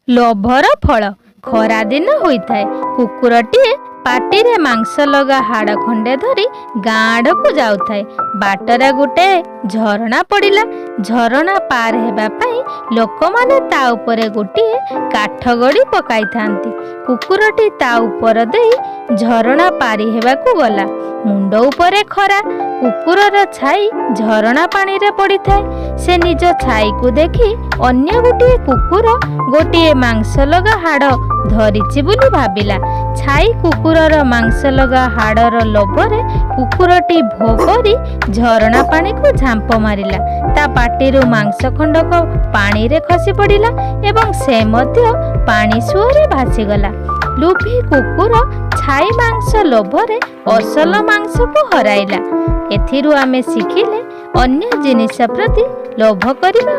ଲୋଭର ଫଳ ଖରା ଦିନ ହୋଇଥାଏ। କୁକୁରଟିଏ ପାଟିରେ ମାଂସ ଲଗା ହାଡ଼ ଖଣ୍ଡେ ଧରି ଗାଁ ଆଡ଼କୁ ଯାଉଥାଏ। ବାଟରେ ଗୋଟାଏ ଝରଣା ପଡ଼ିଲା। ଝରଣା ପାର ହେବା ପାଇଁ ଲୋକମାନେ ତା ଉପରେ ଗୋଟିଏ କାଠ ଗଡ଼ି ପକାଇଥାନ୍ତି। କୁକୁରଟି ତା ଉପର ଦେଇ ଝରଣା ପାରି ହେବାକୁ ଗଲା। ମୁଣ୍ଡ ଉପରେ ଖରା। କୁକୁରର ଛାଇ ଝରଣା ପାଣିରେ ପଡ଼ିଥାଏ। ସେ ନିଜ ଛାଇକୁ ଦେଖି ଅନ୍ୟ ଗୋଟିଏ କୁକୁର ଗୋଟିଏ ମାଂସ ଲଗା ହାଡ଼ ଧରିଛି ବୋଲି ଭାବିଲା। ଛାଇ କୁକୁରର ମାଂସ ଲଗା ହାଡ଼ର ଲୋଭରେ କୁକୁରଟି ଭୋ କରି ଝରଣା ପାଣିକୁ ଝାମ୍ପ ମାରିଲା। ତା ପାଟିରୁ ମାଂସ ଖଣ୍ଡକ ପାଣିରେ ଖସି ପଡ଼ିଲା ଏବଂ ସେ ମଧ୍ୟ ପାଣି ସୁଅରେ ଭାସିଗଲା। ଲୁଭି କୁକୁର ଛାଇ ମାଂସ ଲୋଭରେ ଅସଲ ମାଂସକୁ ହରାଇଲା। ଏଥିରୁ ଆମେ ଶିଖିଲେ ଅନ୍ୟ ଜିନିଷ ପ୍ରତି ଲୋଭ କରିବା